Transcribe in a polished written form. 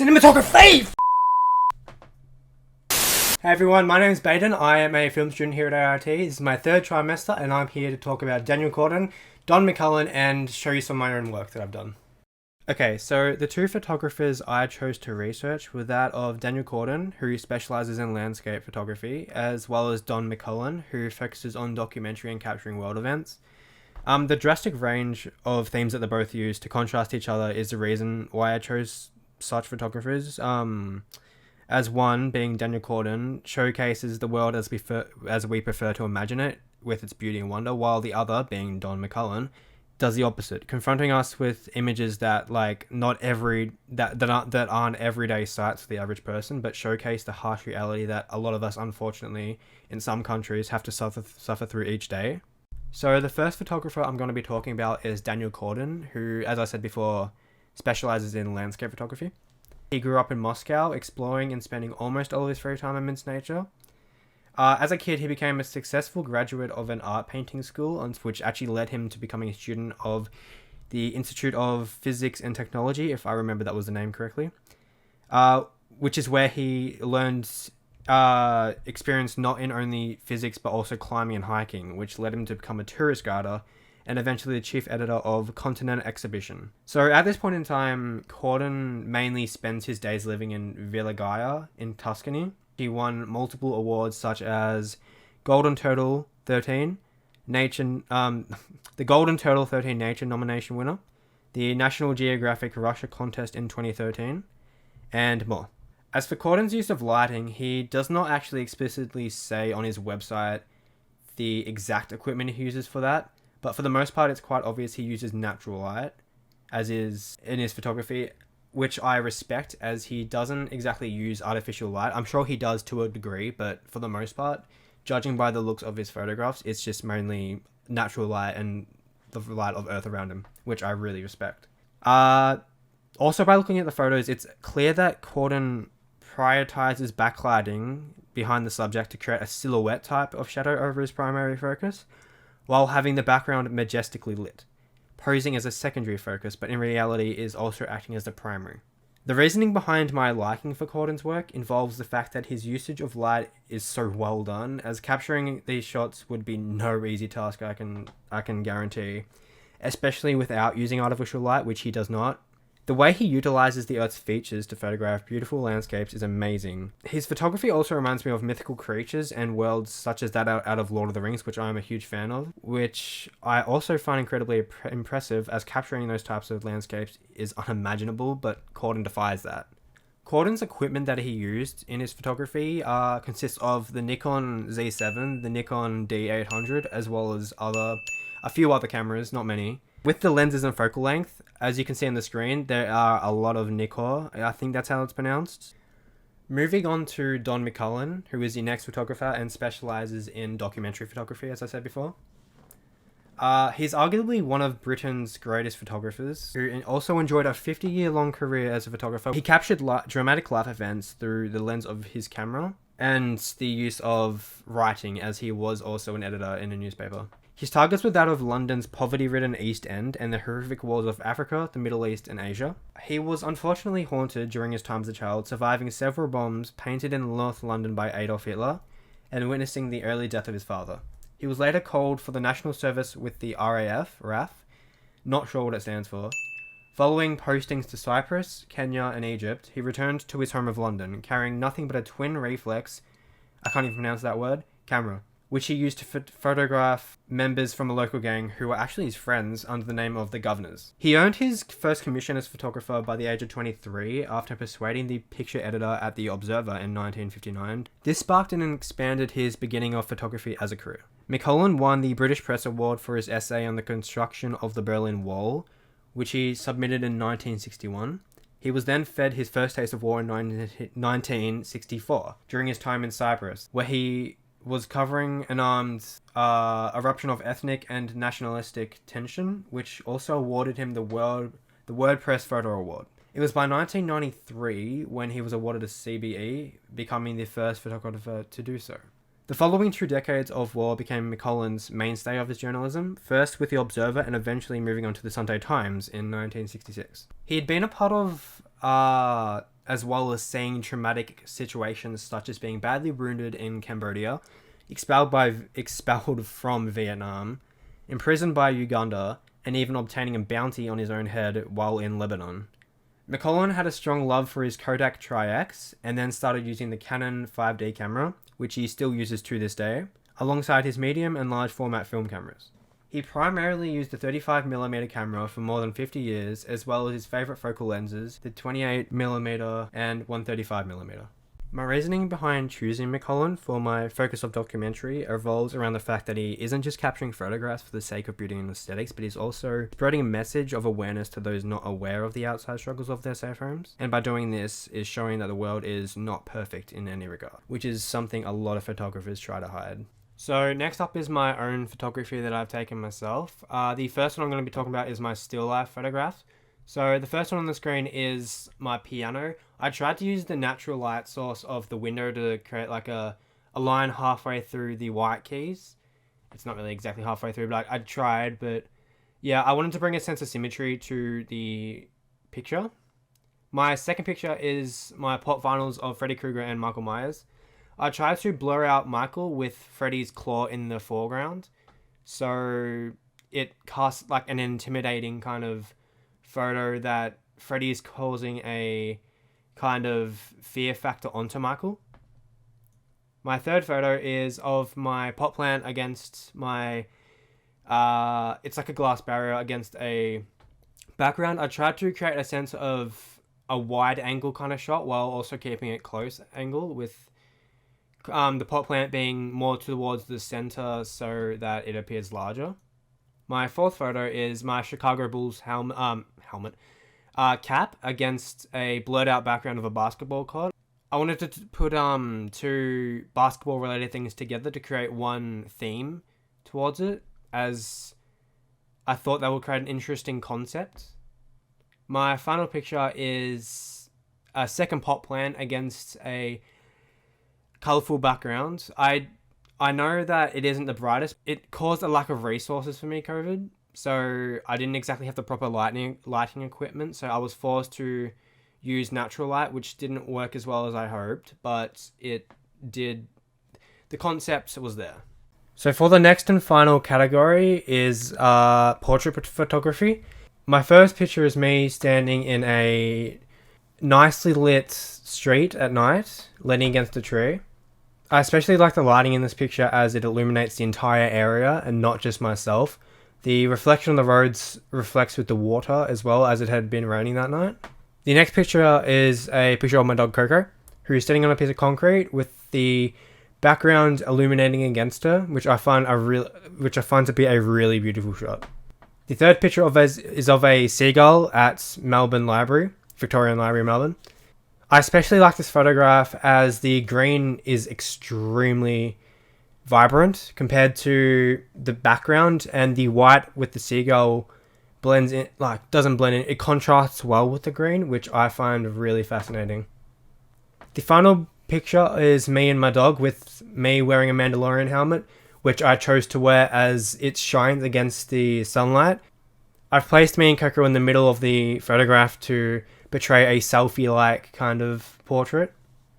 Cinematography! Hey everyone, my name is Bayden. I am a film student here at ART. This is my third trimester and I'm here to talk about Daniel Corden, Don McCullin, and show you some of my own work that I've done. Okay, so the two photographers I chose to research were that of Daniel Corden, who specialises in landscape photography, as well as Don McCullin, who focuses on documentary and capturing world events. The drastic range of themes that they both use to contrast each other is the reason why I chose such photographers. As one, being Daniel Corden, showcases the world as we prefer to imagine it, with its beauty and wonder, while the other, being Don McCullin, does the opposite, confronting us with images that that aren't everyday sights for the average person, but showcase the harsh reality that a lot of us, unfortunately, in some countries, have to suffer through each day. So the first photographer I'm going to be talking about is Daniel Corden, who, as I said before, specializes in landscape photography. He grew up in Moscow, exploring and spending almost all of his free time amidst nature. As a kid, he became a successful graduate of an art painting school, which actually led him to becoming a student of the Institute of Physics and Technology, if I remember that was the name correctly, which is where he learned experience not in only physics but also climbing and hiking, which led him to become a tourist guider and eventually the chief editor of Continental Exhibition. So at this point in time, Corden mainly spends his days living in Villa Gaia in Tuscany. He won multiple awards such as Golden Turtle 13, the Golden Turtle 13 Nature nomination winner, the National Geographic Russia contest in 2013, and more. As for Corden's use of lighting, he does not actually explicitly say on his website the exact equipment he uses for that, but for the most part it's quite obvious he uses natural light, as is in his photography, which I respect, as he doesn't exactly use artificial light. I'm sure he does to a degree, but for the most part, judging by the looks of his photographs, it's just mainly natural light and the light of Earth around him, which I really respect. Also, by looking at the photos, it's clear that Corden prioritizes backlighting behind the subject to create a silhouette type of shadow over his primary focus, while having the background majestically lit, posing as a secondary focus, but in reality is also acting as the primary. The reasoning behind my liking for Corden's work involves the fact that his usage of light is so well done, as capturing these shots would be no easy task, I can guarantee, especially without using artificial light, which he does not. The way he utilizes the Earth's features to photograph beautiful landscapes is amazing. His photography also reminds me of mythical creatures and worlds such as that out of Lord of the Rings, which I am a huge fan of, which I also find incredibly impressive, as capturing those types of landscapes is unimaginable, but Corden defies that. Corden's equipment that he used in his photography consists of the Nikon Z7, the Nikon D800, as well as a few other cameras, not many. With the lenses and focal length, as you can see on the screen, there are a lot of Nikon. I think that's how it's pronounced. Moving on to Don McCullin, who is the next photographer and specialises in documentary photography, as I said before. He's arguably one of Britain's greatest photographers, who also enjoyed a 50-year-long career as a photographer. He captured dramatic life events through the lens of his camera and the use of writing, as he was also an editor in a newspaper. His targets were that of London's poverty-ridden East End and the horrific wars of Africa, the Middle East, and Asia. He was unfortunately haunted during his time as a child, surviving several bombs painted in North London by Adolf Hitler, and witnessing the early death of his father. He was later called for the national service with the RAF, not sure what it stands for. Following postings to Cyprus, Kenya, and Egypt, he returned to his home of London, carrying nothing but a twin reflex, I can't even pronounce that word, camera, which he used to photograph members from a local gang who were actually his friends under the name of the Governors. He earned his first commission as photographer by the age of 23 after persuading the picture editor at The Observer in 1959. This sparked and expanded his beginning of photography as a career. McCullin won the British Press Award for his essay on the construction of the Berlin Wall, which he submitted in 1961. He was then fed his first taste of war in 1964, during his time in Cyprus, where he was covering an armed eruption of ethnic and nationalistic tension, which also awarded him the WordPress Photo Award. It was by 1993 when he was awarded a CBE, becoming the first photographer to do so. The following 2 decades of war became McColland's mainstay of his journalism, first with The Observer and eventually moving on to the Sunday Times in 1966. He had been a part of, as well as seeing traumatic situations such as being badly wounded in Cambodia, expelled from Vietnam, imprisoned by Uganda, and even obtaining a bounty on his own head while in Lebanon. McColland had a strong love for his Kodak Tri-X and then started using the Canon 5D camera, which he still uses to this day, alongside his medium and large format film cameras. He primarily used the 35mm camera for more than 50 years, as well as his favourite focal lenses, the 28mm and 135mm. My reasoning behind choosing McColland for my focus of documentary revolves around the fact that he isn't just capturing photographs for the sake of beauty and aesthetics, but he's also spreading a message of awareness to those not aware of the outside struggles of their safe homes. And by doing this, is showing that the world is not perfect in any regard, which is something a lot of photographers try to hide. So next up is my own photography that I've taken myself. The first one I'm going to be talking about is my still life photographs. So the first one on the screen is my piano. I tried to use the natural light source of the window to create like a line halfway through the white keys. It's not really exactly halfway through, but I tried. But yeah, I wanted to bring a sense of symmetry to the picture. My second picture is my pop vinyls of Freddy Krueger and Michael Myers. I tried to blur out Michael with Freddy's claw in the foreground, so it casts like an intimidating kind of photo that Freddy is causing a kind of fear factor onto Michael. My third photo is of my pot plant against my, it's like a glass barrier against a background. I tried to create a sense of a wide angle kind of shot while also keeping it close angle with the pot plant being more towards the center so that it appears larger. My fourth photo is my Chicago Bulls cap against a blurred out background of a basketball court. I wanted to put two basketball related things together to create one theme towards it, as I thought that would create an interesting concept. My final picture is a second pot plant against a colourful background. I know that it isn't the brightest. It caused a lack of resources for me, COVID. So I didn't exactly have the proper lighting equipment. So I was forced to use natural light, which didn't work as well as I hoped, but it did. The concept was there. So for the next and final category is portrait photography. My first picture is me standing in a nicely lit street at night, leaning against a tree. I especially like the lighting in this picture as it illuminates the entire area and not just myself. The reflection on the roads reflects with the water as well, as it had been raining that night. The next picture is a picture of my dog Coco, who is standing on a piece of concrete with the background illuminating against her, which I find to be a really beautiful shot. The third picture is of a seagull at Melbourne Library, Victorian Library, Melbourne. I especially like this photograph as the green is extremely vibrant compared to the background, and the white with the seagull blends in, doesn't blend in. It contrasts well with the green, which I find really fascinating. The final picture is me and my dog, with me wearing a Mandalorian helmet, which I chose to wear as it shines against the sunlight. I've placed me and Coco in the middle of the photograph to portray a selfie-like kind of portrait.